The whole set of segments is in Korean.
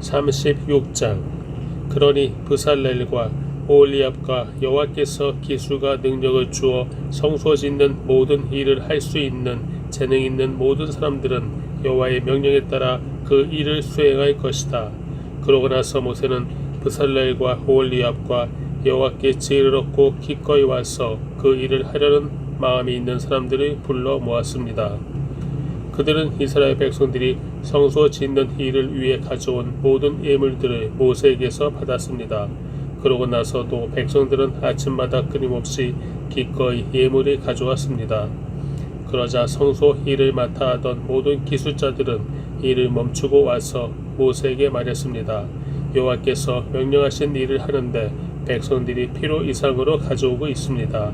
36장. 그러니 브살렐과 오홀리압과 여호와께서 기술과 능력을 주어 성소 짓는 모든 일을 할 수 있는 재능 있는 모든 사람들은 여호와의 명령에 따라 그 일을 수행할 것이다. 그러고 나서 모세는 브살렐과 오홀리압과 여호와께 지혜를 얻고 기꺼이 와서 그 일을 하려는 마음이 있는 사람들을 불러 모았습니다. 그들은 이스라엘 백성들이 성소 짓는 일을 위해 가져온 모든 예물들을 모세에게서 받았습니다. 그러고 나서도 백성들은 아침마다 끊임없이 기꺼이 예물을 가져왔습니다. 그러자 성소 일을 맡아 하던 모든 기술자들은 일을 멈추고 와서 모세에게 말했습니다. 여호와께서 명령하신 일을 하는데 백성들이 필요 이상으로 가져오고 있습니다.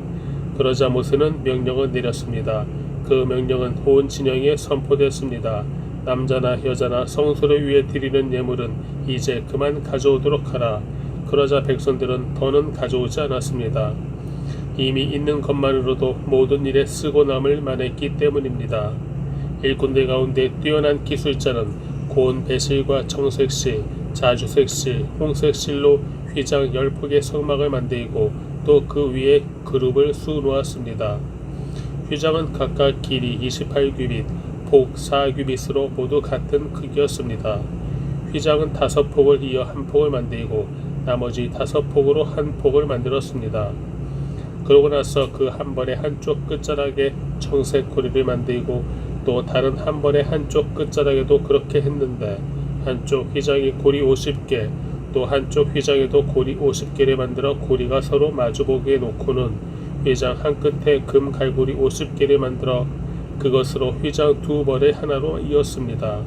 그러자 모세는 명령을 내렸습니다. 그 명령은 온 진영에 선포됐습니다. 남자나 여자나 성소를 위해 드리는 예물은 이제 그만 가져오도록 하라. 그러자 백성들은 더는 가져오지 않았습니다. 이미 있는 것만으로도 모든 일에 쓰고 남을 만했기 때문입니다. 일꾼들 가운데 뛰어난 기술자는 고운 배실과 청색실, 자주색실, 홍색실로 휘장 10폭의 성막을 만들고 또 그 위에 그룹을 수놓았습니다. 휘장은 각각 길이 28규빗, 폭 4규빗으로 모두 같은 크기였습니다. 휘장은 5폭을 이어 한 폭을 만들고 나머지 5폭으로 한 폭을 만들었습니다. 그러고 나서 그 한 번에 한쪽 끝자락에 청색 고리를 만들고 또 다른 한 번에 한쪽 끝자락에도 그렇게 했는데 한쪽 휘장이 고리 50개 또 한쪽 휘장에도 고리 50개를 만들어 고리가 서로 마주보게 놓고는 휘장 한 끝에 금 갈고리 50개를 만들어 그것으로 휘장 2벌을 하나로 이었습니다.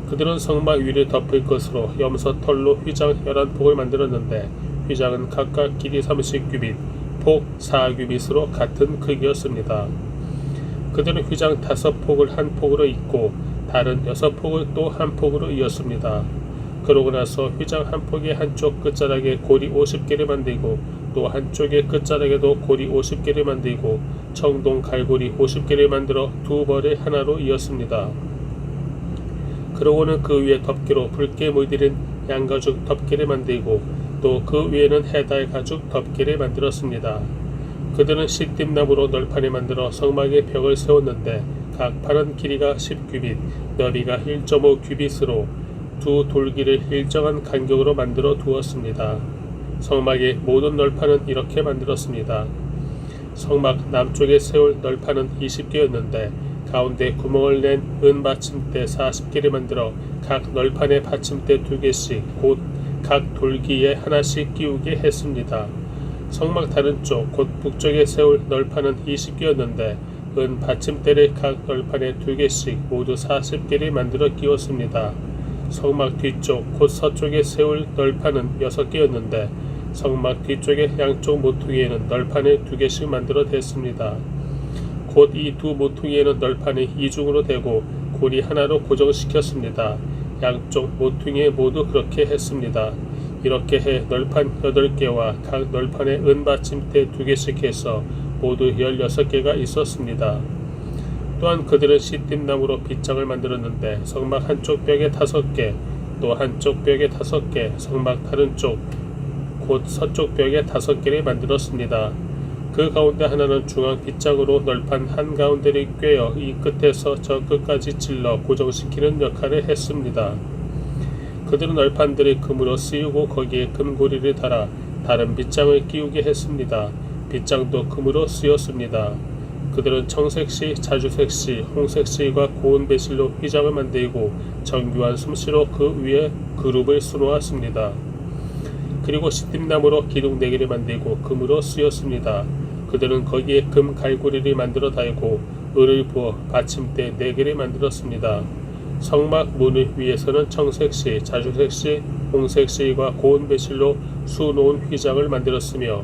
그들은 성막 위를 덮을 것으로 염소 털로 휘장 11폭을 만들었는데 휘장은 각각 길이 30규빗, 폭 4규빗으로 같은 크기였습니다. 그들은 휘장 5폭을 한 폭으로 잇고 다른 6폭을 또 한 폭으로 이었습니다. 그러고 나서 휘장 한 폭의 한쪽 끝자락에 고리 50개를 만들고 또 한쪽의 끝자락에도 고리 50개를 만들고 청동 갈고리 50개를 만들어 2벌을 하나로 이었습니다. 그러고는 그 위에 덮개로 붉게 물들인 양가죽 덮개를 만들고 또 그 위에는 해달 가죽 덮개를 만들었습니다. 그들은 시띠나무로 널판을 만들어 성막의 벽을 세웠는데 각 판은 길이가 10규빗, 너비가 1.5규빗으로 두 돌기를 일정한 간격으로 만들어 두었습니다. 성막의 모든 널판은 이렇게 만들었습니다. 성막 남쪽에 세울 널판은 20개였는데 가운데 구멍을 낸 은 받침대 40개를 만들어 각 널판에 받침대 2개씩 곧 각 돌기에 하나씩 끼우게 했습니다. 성막 다른 쪽 곧 북쪽에 세울 널판은 20개였는데 은 받침대를 각 널판에 2개씩 모두 40개를 만들어 끼웠습니다. 성막 뒤쪽 곧 서쪽에 세울 널판은 6개였는데 성막 뒤쪽의 양쪽 모퉁이에는 널판을 2개씩 만들어 댔습니다. 곧 이 두 모퉁이에는 널판이 이중으로 대고 고리 하나로 고정시켰습니다. 양쪽 모퉁이에 모두 그렇게 했습니다. 이렇게 해 널판 8개와 각 널판에 은 받침대 2개씩 해서 모두 16개가 있었습니다. 또한 그들은 시띠나무로 빗장을 만들었는데 성막 한쪽 벽에 5개, 또 한쪽 벽에 5개, 성막 다른 쪽 곧 서쪽 벽에 5개를 만들었습니다. 그 가운데 하나는 중앙 빗장으로 널판 한가운데를 꿰어 이 끝에서 저 끝까지 찔러 고정시키는 역할을 했습니다. 그들은 널판들을 금으로 씌우고 거기에 금고리를 달아 다른 빗장을 끼우게 했습니다. 빗장도 금으로 쓰였습니다. 그들은 청색실, 자주색실, 홍색실과 고운 배실로 휘장을 만들고 정교한 솜씨로 그 위에 그룹을 수놓았습니다. 그리고 시띠나무로 기둥 4개를 만들고 금으로 쓰였습니다. 그들은 거기에 금 갈고리를 만들어 달고 을을 부어 받침대 4개를 만들었습니다. 성막 문을 위에서는 청색실, 자주색실, 홍색실과 고운 배실로 수놓은 휘장을 만들었으며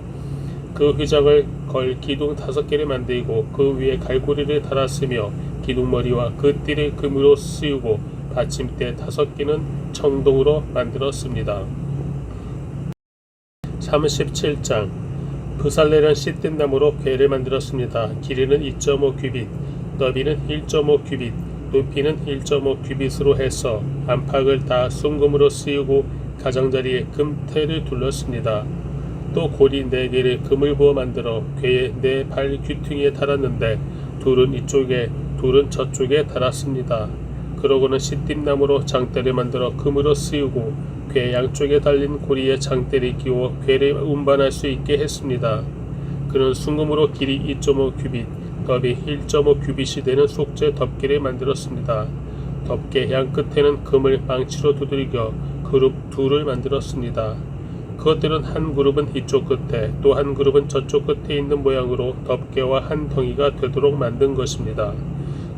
그 휘장을 걸 기둥 5개를 만들고 그 위에 갈고리를 달았으며 기둥머리와 그 띠를 금으로 씌우고 받침대 5개는 청동으로 만들었습니다. 37장. 브살렐은 시띠나무로 궤를 만들었습니다. 길이는 2.5규빗, 너비는 1.5규빗, 높이는 1.5 규빗으로 해서 안팎을 다 순금으로 씌우고 가장자리에 금테를 둘렀습니다. 또 고리 4개를 금을 부어 만들어 궤의 4발 귀퉁이에 달았는데 둘은 이쪽에 둘은 저쪽에 달았습니다. 그러고는 시띠나무로 장대를 만들어 금으로 씌우고 궤 양쪽에 달린 고리에 장대를 끼워 궤를 운반할 수 있게 했습니다. 그는 순금으로 길이 2.5 규빗, 너비 1.5 규빗이 되는 속죄 덮개를 만들었습니다. 덮개 양 끝에는 금을 망치로 두들겨 그룹 둘을 만들었습니다. 그것들은 한 그룹은 이쪽 끝에 또 한 그룹은 저쪽 끝에 있는 모양으로 덮개와 한 덩이가 되도록 만든 것입니다.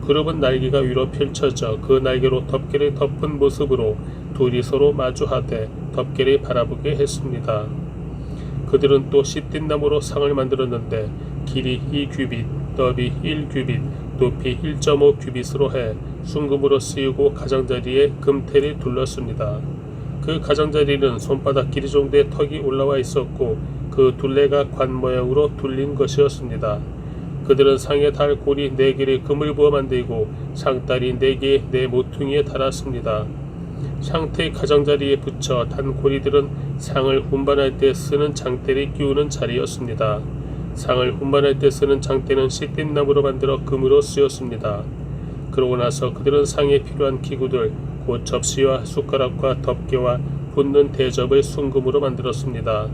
그룹은 날개가 위로 펼쳐져 그 날개로 덮개를 덮은 모습으로 둘이 서로 마주하되 덮개를 바라보게 했습니다. 그들은 또 시띠나무로 상을 만들었는데 길이 2규빗, 너비 1규빗, 높이 1.5 규빗으로 해 순금으로 씌우고 가장자리에 금테를 둘렀습니다. 그 가장자리는 손바닥 길이 정도의 턱이 올라와 있었고 그 둘레가 관 모양으로 둘린 것이었습니다. 그들은 상에 달 고리 4개를 금을 부어 만들고 상다리 4개의 4모퉁이에 달았습니다. 상태의 가장자리에 붙여 단 고리들은 상을 운반할 때 쓰는 장대를 끼우는 자리였습니다. 상을 운반할 때 쓰는 장대는 시띠나무로 만들어 금으로 쓰였습니다. 그러고 나서 그들은 상에 필요한 기구들, 곧 접시와 숟가락과 덮개와 붓는 대접을 순금으로 만들었습니다.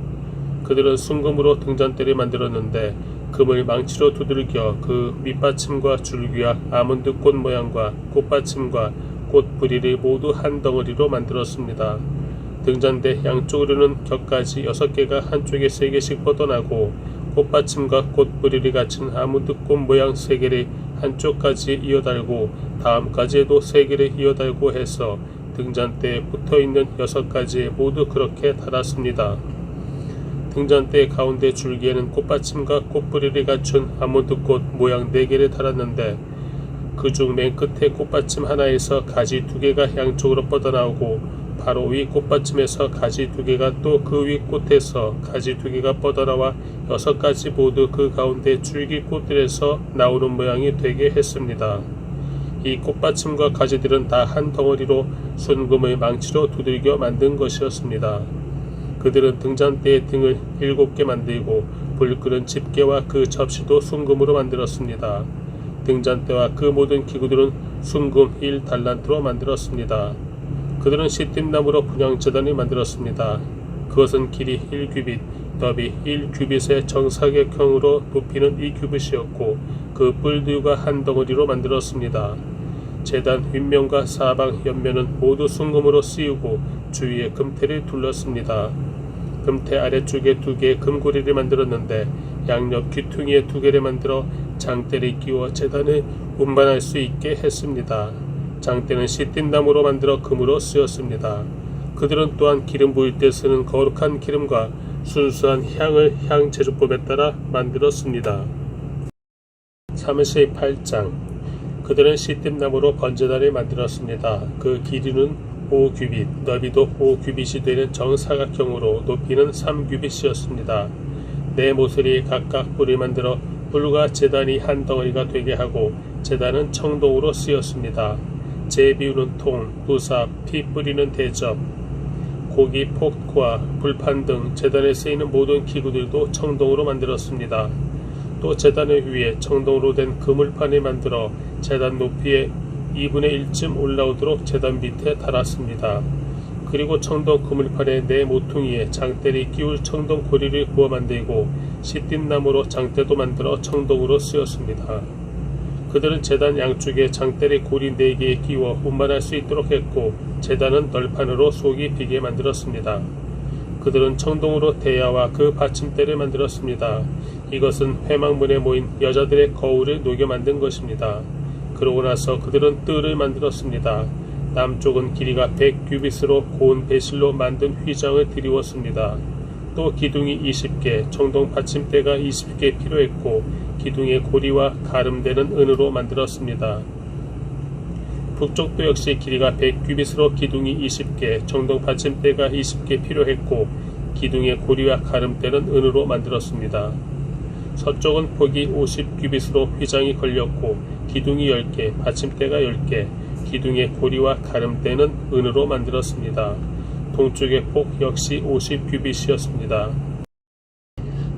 그들은 순금으로 등잔대를 만들었는데 금을 망치로 두들겨 그 밑받침과 줄기와 아몬드꽃 모양과 꽃받침과 꽃뿌리를 모두 한 덩어리로 만들었습니다. 등잔대 양쪽으로는 격가지 6개가 한쪽에 3개씩 뻗어나고 꽃받침과 꽃뿌리를 갖춘 아몬드꽃 모양 3개를 한쪽까지 이어달고 다음까지에도 3개를 이어달고 해서 등잔대에 붙어있는 6가지에 모두 그렇게 달았습니다. 등잔대 가운데 줄기에는 꽃받침과 꽃뿌리를 갖춘 아몬드꽃 모양 4개를 달았는데 그중 맨 끝에 꽃받침 하나에서 가지 2개가 양쪽으로 뻗어나오고 바로 위 꽃받침에서 가지 2개가 또 그 위 꽃에서 가지 2개가 뻗어나와 6가지 모두 그 가운데 줄기꽃들에서 나오는 모양이 되게 했습니다. 이 꽃받침과 가지들은 다 한 덩어리로 순금을 망치로 두들겨 만든 것이었습니다. 그들은 등잔대의 등을 7개 만들고 불 끄는 집게와 그 접시도 순금으로 만들었습니다. 등잔대와 그 모든 기구들은 순금 1달란트로 만들었습니다. 그들은 시띠나무로 분향재단을 만들었습니다. 그것은 길이 1규빗, 너비 1규빗의 정사각형으로 높이는 2규빗이었고 그 뿔들과 한 덩어리로 만들었습니다. 재단 윗면과 사방 옆면은 모두 순금으로 씌우고 주위에 금테를 둘렀습니다. 금테 아래쪽에 2개의 금고리를 만들었는데 양옆 귀퉁이에 2개를 만들어 장대를 끼워 재단을 운반할 수 있게 했습니다. 장대는 시띠나무로 만들어 금으로 쓰였습니다. 그들은 또한 기름 부을 때 쓰는 거룩한 기름과 순수한 향을 향 제조법에 따라 만들었습니다. 38장 그들은 시띠나무로 번제단을 만들었습니다. 그 길이는 5규빗, 너비도 5규빗이 되는 정사각형으로 높이는 3규빗이었습니다. 4모서리에 각각 뿔을 만들어 뿔과 재단이 한 덩어리가 되게 하고 재단은 청동으로 쓰였습니다. 재 비우는 통, 부삽, 피 뿌리는 대접, 고기 포크와 불판 등 재단에 쓰이는 모든 기구들도 청동으로 만들었습니다. 또 재단의 위에 청동으로 된 그물판을 만들어 재단 높이에 2분의 1쯤 올라오도록 재단 밑에 달았습니다. 그리고 청동 그물판의 4모퉁이에 장대를 끼울 청동 고리를 구워 만들고 시띠나무로 장대도 만들어 청동으로 쓰였습니다. 그들은 재단 양쪽에 장대를 고리 4개에 끼워 운반할 수 있도록 했고 재단은 널판으로 속이 비게 만들었습니다. 그들은 청동으로 대야와 그 받침대를 만들었습니다. 이것은 회막문에 모인 여자들의 거울을 녹여 만든 것입니다. 그러고 나서 그들은 뜰을 만들었습니다. 남쪽은 길이가 100규빗으로 고운 배실로 만든 휘장을 드리웠습니다. 또 기둥이 20개, 청동 받침대가 20개 필요했고 기둥의 고리와 가름대는 은으로 만들었습니다. 북쪽도 역시 길이가 100규빗으로 기둥이 20개, 청동 받침대가 20개 필요했고 기둥의 고리와 가름대는 은으로 만들었습니다. 서쪽은 폭이 50규빗으로 휘장이 걸렸고 기둥이 10개, 받침대가 10개, 기둥의 고리와 가름대는 은으로 만들었습니다. 동쪽의 폭 역시 50규빗이었습니다.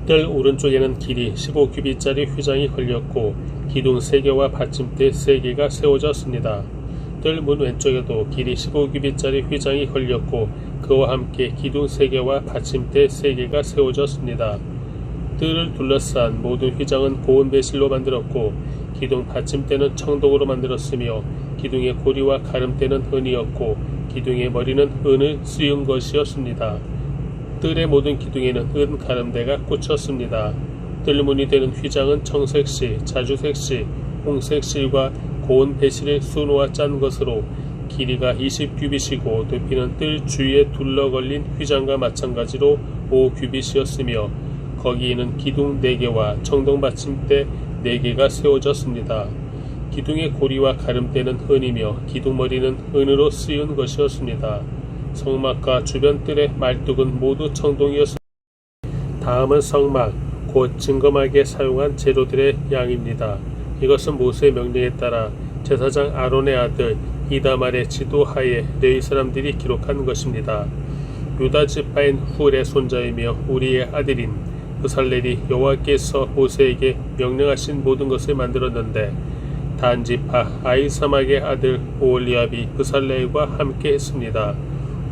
뜰 오른쪽에는 길이 15규빗짜리 휘장이 걸렸고 기둥 3개와 받침대 3개가 세워졌습니다. 뜰 문 왼쪽에도 길이 15규빗짜리 휘장이 걸렸고 그와 함께 기둥 3개와 받침대 3개가 세워졌습니다. 뜰을 둘러싼 모든 휘장은 고운 배실로 만들었고 기둥 받침대는 청동으로 만들었으며 기둥의 고리와 가름대는 은이었고 기둥의 머리는 은을 씌운 것이었습니다. 뜰의 모든 기둥에는 은 가름대가 꽂혔습니다. 뜰문이 되는 휘장은 청색실, 자주색실, 홍색실과 고운 배실의 수놓아 짠 것으로 길이가 20규빗이고 높이는 뜰 주위에 둘러걸린 휘장과 마찬가지로 5규빗이었으며 거기에는 기둥 4개와 청동 받침대 4개가 세워졌습니다. 기둥의 고리와 가름대는 은이며 기둥머리는 은으로 쓰인 것이었습니다. 성막과 주변 뜰의 말뚝은 모두 청동이었습니다. 다음은 성막, 곧 증거막에 사용한 재료들의 양입니다. 이것은 모세의 명령에 따라 제사장 아론의 아들 이다말의 지도하에 레위 사람들이 기록한 것입니다. 유다 지파인 훌의 손자이며 우리의 아들인 브살렐이 여호와께서 모세에게 명령하신 모든 것을 만들었는데 단 지파 아히사막의 아들 오홀리압이 브살렐과 함께 했습니다.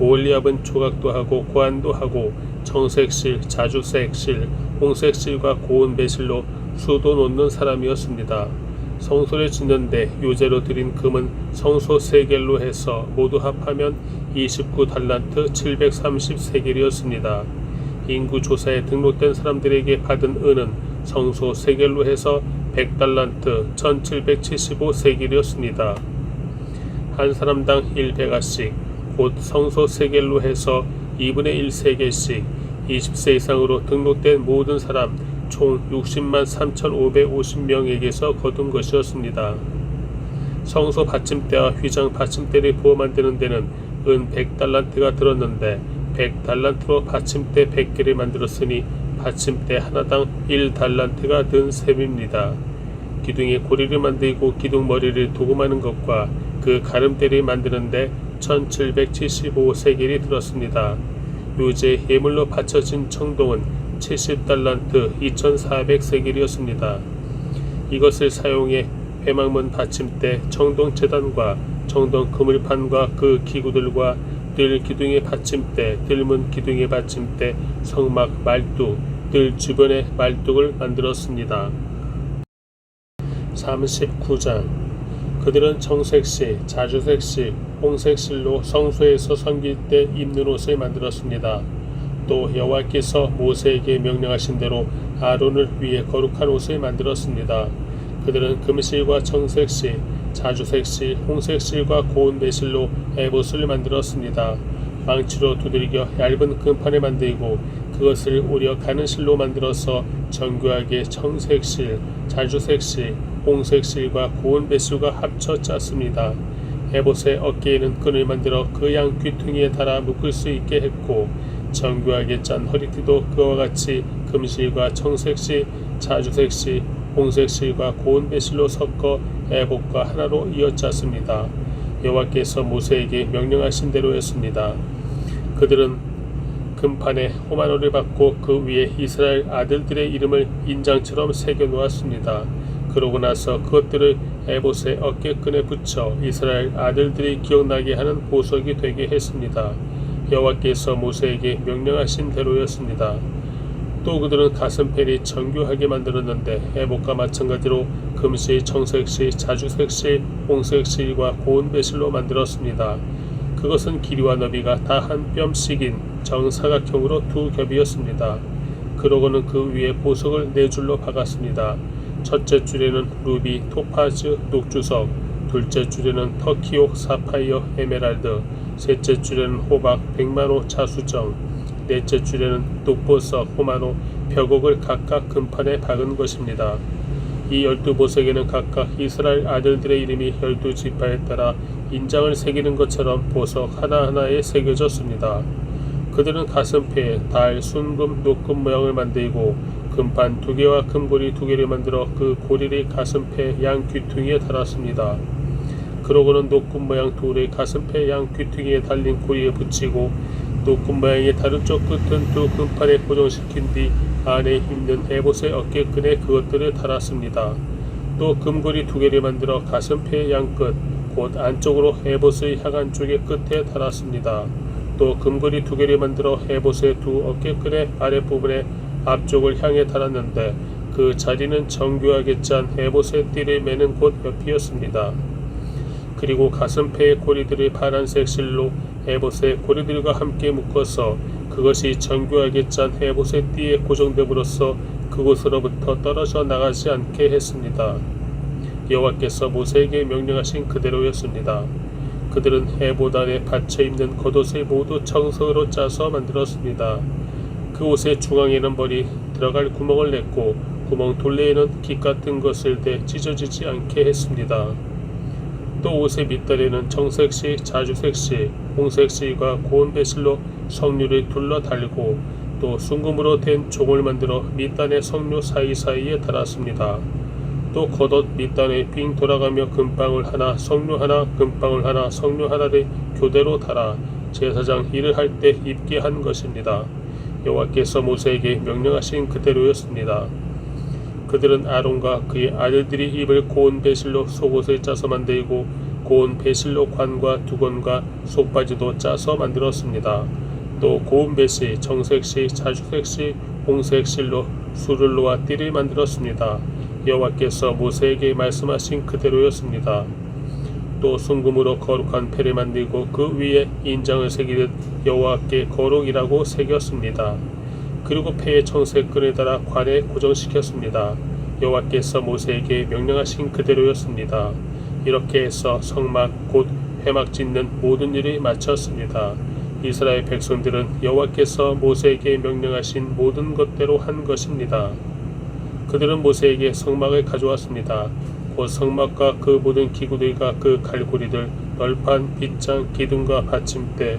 오홀리압은 조각도 하고 고안도 하고 청색실, 자주색실, 홍색실과 고운 배실로 수도 놓는 사람이었습니다. 성소를 짓는데 요제로 드린 금은 성소 세겔로 해서 모두 합하면 29달란트 730세겔이었습니다. 인구 조사에 등록된 사람들에게 받은 은은 성소 세겔로 해서 100달란트 1775세겔이었습니다. 한 사람당 1베가씩 곧 성소 세겔로 해서 2분의 1 세겔씩 20세 이상으로 등록된 모든 사람 총 60만 3,550명에게서 거둔 것이었습니다. 성소 받침대와 휘장 받침대를 부어 만드는 데는 은 100달란트가 들었는데 100달란트로 받침대 100개를 만들었으니 받침대 하나당 1달란트가 든 셈입니다. 기둥의 고리를 만들고 기둥 머리를 도금하는 것과 그 가름대를 만드는데 1775세겔이 들었습니다. 요제 예물로 바쳐진 청동은 70달란트 2400세겔이었습니다. 이것을 사용해 회막문 받침대 청동 제단과 청동 그물판과 그 기구들과 뜰 기둥의 받침대, 뜰문 기둥의 받침대, 성막 말뚝, 뜰 주변의 말뚝을 만들었습니다. 39장 그들은 청색실, 자주색실, 홍색실로 성소에서 섬길 때 입는 옷을 만들었습니다. 또 여호와께서 모세에게 명령하신 대로 아론을 위해 거룩한 옷을 만들었습니다. 그들은 금실과 청색실, 자주색실, 홍색실과 고운 배실로 에봇을 만들었습니다. 망치로 두들겨 얇은 금판을 만들고 그것을 오려 가는 실로 만들어서 정교하게 청색실, 자주색실, 홍색실과 고운 배실과 합쳐 짰습니다. 에봇의 어깨에는 끈을 만들어 그 양 귀퉁이에 달아 묶을 수 있게 했고 정교하게 짠 허리띠도 그와 같이 금실과 청색실, 자주색실, 홍색실과 고운 배실로 섞어 에봇과 하나로 이어짰습니다. 여호와께서 모세에게 명령하신 대로였습니다. 그들은 금판에 호마노를 받고 그 위에 이스라엘 아들들의 이름을 인장처럼 새겨 놓았습니다. 그러고 나서 그것들을 에봇의 어깨끈에 붙여 이스라엘 아들들이 기억나게 하는 보석이 되게 했습니다. 여호와께서 모세에게 명령하신 대로였습니다. 또 그들은 가슴펠이 정교하게 만들었는데 에봇과 마찬가지로 금실, 청색실, 자주색실, 홍색실과 고운 배실로 만들었습니다. 그것은 길이와 너비가 다 한 뼘씩인 정사각형으로 2겹이었습니다. 그러고는 그 위에 보석을 4줄로 박았습니다. 첫째 줄에는 루비, 토파즈, 녹주석, 둘째 줄에는 터키옥, 사파이어, 에메랄드, 셋째 줄에는 호박, 백마노, 자수정, 넷째 줄에는 녹보석, 호마노, 벽옥을 각각 금판에 박은 것입니다. 이 12보석에는 각각 이스라엘 아들들의 이름이 12지파에 따라 인장을 새기는 것처럼 보석 하나하나에 새겨졌습니다. 그들은 가슴페에 달, 순금, 녹금 모양을 만들고 그 금판 2개와 금고리 2개를 만들어 그 고리를 가슴패 양 귀퉁이에 달았습니다. 그러고는 노끈 모양 돌을 가슴패 양 귀퉁이에 달린 고리에 붙이고 노끈 모양의 다른 쪽 끝은 두 금판에 고정시킨 뒤 안에 있는 에봇의 어깨끈에 그것들을 달았습니다. 또 금고리 2개를 만들어 가슴패 양끝 곧 안쪽으로 에봇의 향한 쪽의 끝에 달았습니다. 또 금고리 2개를 만들어 에봇의 두 어깨끈의 아랫부분에 앞쪽을 향해 달았는데 그 자리는 정교하게 짠 에봇의 띠를 매는 곳 옆이었습니다. 그리고 가슴패의 고리들을 파란색 실로 에봇의 고리들과 함께 묶어서 그것이 정교하게 짠 에봇의 띠에 고정됨으로써 그곳으로부터 떨어져 나가지 않게 했습니다. 여호와께서 모세에게 명령하신 그대로였습니다. 그들은 에봇 안에 받쳐 입는 겉옷을 모두 청석으로 짜서 만들었습니다. 그 옷의 중앙에는 머리 들어갈 구멍을 냈고 구멍 둘레에는 깃 같은 것을 대 찢어지지 않게 했습니다. 또 옷의 밑단에는 청색시, 자주색시, 홍색시가 고운 배실로 석류를 둘러 달고 또 순금으로 된 종을 만들어 밑단의 석류 사이사이에 달았습니다. 또 겉옷 밑단에 빙 돌아가며 금방울 하나, 석류 하나, 금방울 하나, 석류 하나를 교대로 달아 제사장 일을 할 때 입게 한 것입니다. 여호와께서 모세에게 명령하신 그대로였습니다. 그들은 아론과 그의 아들들이 입을 고운 배실로 속옷을 짜서 만들고 고운 배실로 관과 두건과 속바지도 짜서 만들었습니다. 또 고운 배실, 정색실, 자주색실, 홍색실로 술을 놓아 띠를 만들었습니다. 여호와께서 모세에게 말씀하신 그대로였습니다. 또 순금으로 거룩한 패를 만들고 그 위에 인장을 새기듯 여호와께 거룩이라고 새겼습니다. 그리고 패의 청색끈을 달아 관에 고정시켰습니다. 여호와께서 모세에게 명령하신 그대로였습니다. 이렇게 해서 성막 곧 회막 짓는 모든 일을 마쳤습니다. 이스라엘 백성들은 여호와께서 모세에게 명령하신 모든 것대로 한 것입니다. 그들은 모세에게 성막을 가져왔습니다. 곧 성막과 그 모든 기구들과 그 갈고리들, 널판, 빗장, 기둥과 받침대,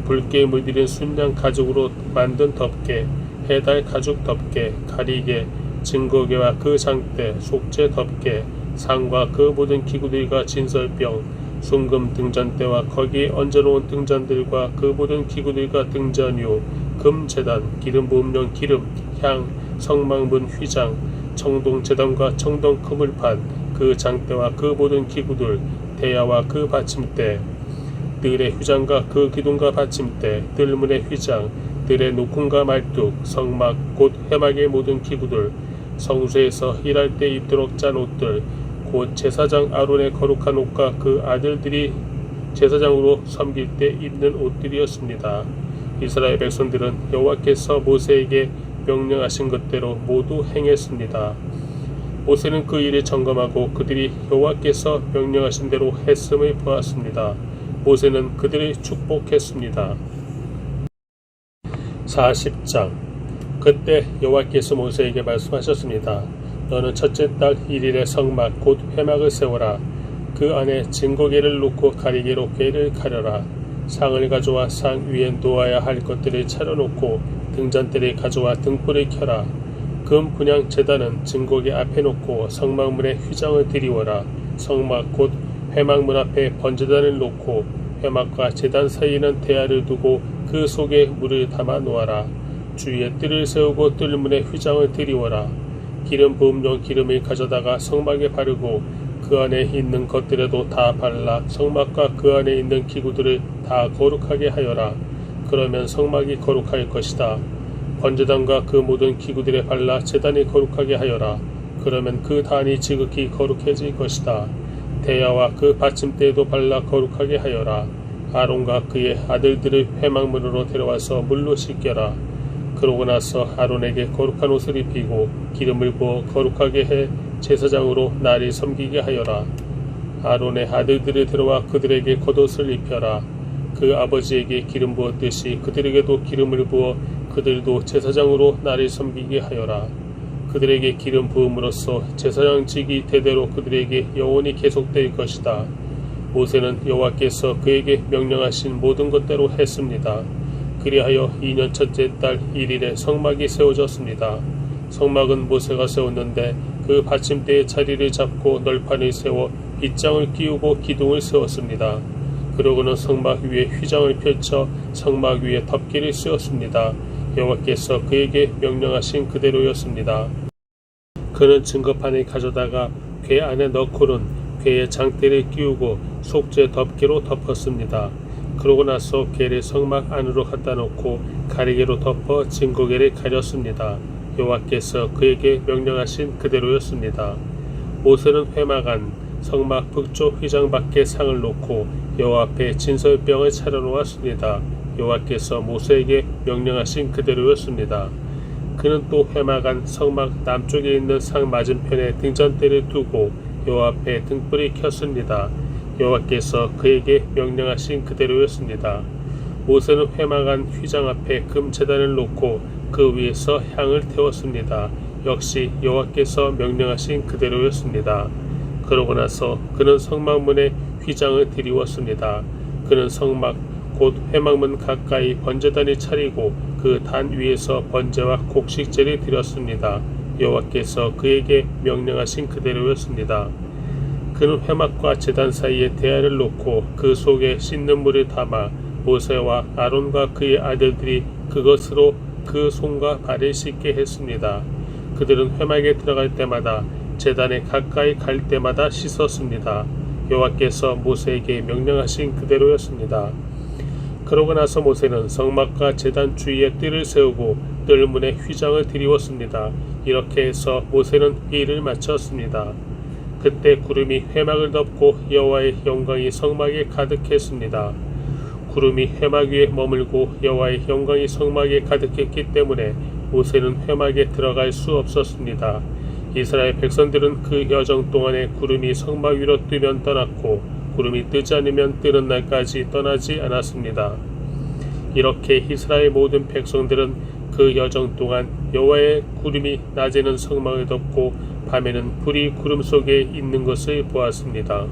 붉게 물들인 순양 가죽으로 만든 덮개, 해달 가죽 덮개, 가리개, 증거개와 그 장대, 속죄 덮개, 상과 그 모든 기구들과 진설병, 순금 등잔대와 거기에 얹어놓은 등잔들과 그 모든 기구들과 등잔유, 금제단, 기름 부음용 기름, 향, 성막문 휘장, 청동제단과 청동 그물판, 그 장대와 그 모든 기구들, 대야와 그 받침대, 뜰의 휘장과 그 기둥과 받침대, 뜰문의 휘장, 뜰의 노끈과 말뚝, 성막 곧 회막의 모든 기구들, 성소에서 일할 때 입도록 짠 옷들, 곧 제사장 아론의 거룩한 옷과 그 아들들이 제사장으로 섬길 때 입는 옷들이었습니다. 이스라엘 백성들은 여호와께서 모세에게 명령하신 것대로 모두 행했습니다. 모세는 그 일을 점검하고 그들이 여호와께서 명령하신 대로 했음을 보았습니다. 모세는 그들을 축복했습니다. 40장. 그때 여호와께서 모세에게 말씀하셨습니다. 너는 첫째 달 1일에 성막 곧 회막을 세워라. 그 안에 증거궤를 놓고 가리개로 궤를 가려라. 상을 가져와 상 위에 놓아야 할 것들을 차려놓고 등잔대를 가져와 등불을 켜라. 금 분향 제단은 증거궤 앞에 놓고 성막문에 휘장을 들이워라. 성막 곧 회막문 앞에 번제단을 놓고 회막과 제단 사이에는 대야를 두고 그 속에 물을 담아 놓아라. 주위에 뜰을 세우고 뜰문에 휘장을 들이워라. 기름 부음용 기름을 가져다가 성막에 바르고 그 안에 있는 것들에도 다 발라 성막과 그 안에 있는 기구들을 다 거룩하게 하여라. 그러면 성막이 거룩할 것이다. 번제단과 그 모든 기구들에 발라 제단이 거룩하게 하여라. 그러면 그 단이 지극히 거룩해질 것이다. 대야와 그 받침대에도 발라 거룩하게 하여라. 아론과 그의 아들들을 회막문으로 데려와서 물로 씻겨라. 그러고 나서 아론에게 거룩한 옷을 입히고 기름을 부어 거룩하게 해 제사장으로 날이 섬기게 하여라. 아론의 아들들을 데려와 그들에게 겉옷을 입혀라. 그 아버지에게 기름 부었듯이 그들에게도 기름을 부어 그들도 제사장으로 날이 섬기게 하여라. 그들에게 기름 부음으로써 제사장직이 대대로 그들에게 영원히 계속될 것이다. 모세는 여호와께서 그에게 명령하신 모든 것대로 했습니다. 그리하여 2년 첫째 달 1일에 성막이 세워졌습니다. 성막은 모세가 세웠는데 그 받침대의 자리를 잡고 널판을 세워 빗장을 끼우고 기둥을 세웠습니다. 그러고는 성막 위에 휘장을 펼쳐 성막 위에 덮개를 씌웠습니다. 여호와께서 그에게 명령하신 그대로였습니다. 그는 증거판을 가져다가 궤 안에 넣고는 궤에 장대를 끼우고 속죄 덮개로 덮었습니다. 그러고 나서 궤를 성막 안으로 갖다 놓고 가리개로 덮어 증거궤를 가렸습니다. 여호와께서 그에게 명령하신 그대로였습니다. 모세는 회막 안 성막 북쪽 휘장 밖에 상을 놓고 여호와 앞에 진설병을 차려놓았습니다. 여호와께서 모세에게 명령하신 그대로였습니다. 그는 또 회막 안 성막 남쪽에 있는 상 맞은편에 등잔대를 두고 여호와 앞에 등불을 켰습니다. 여호와께서 그에게 명령하신 그대로였습니다. 모세는 회막 안 휘장 앞에 금제단을 놓고 그 위에서 향을 태웠습니다. 역시 여호와께서 명령하신 그대로였습니다. 그러고 나서 그는 성막문에 휘장을 들이웠습니다. 그는 성막 곧 회막문 가까이 번제단을 차리고 그 단 위에서 번제와 곡식제를 드렸습니다. 여호와께서 그에게 명령하신 그대로였습니다. 그는 회막과 제단 사이에 대야를 놓고 그 속에 씻는 물을 담아 모세와 아론과 그의 아들들이 그것으로 그 손과 발을 씻게 했습니다. 그들은 회막에 들어갈 때마다 제단에 가까이 갈 때마다 씻었습니다. 여호와께서 모세에게 명령하신 그대로였습니다. 그러고 나서 모세는 성막과 제단 주위에 뜰을 세우고 뜰문에 휘장을 드리웠습니다. 이렇게 해서 모세는 일을 마쳤습니다. 그때 구름이 회막을 덮고 여호와의 영광이 성막에 가득했습니다. 구름이 회막 위에 머물고 여호와의 영광이 성막에 가득했기 때문에 모세는 회막에 들어갈 수 없었습니다. 이스라엘 백성들은 그 여정 동안에 구름이 성막 위로 뜨면 떠났고 구름이 뜨지 않으면 뜨는 날까지 떠나지 않았습니다. 이렇게 이스라엘 모든 백성들은 그 여정 동안 여호와의 구름이 낮에는 성막을 덮고 밤에는 불이 구름 속에 있는 것을 보았습니다.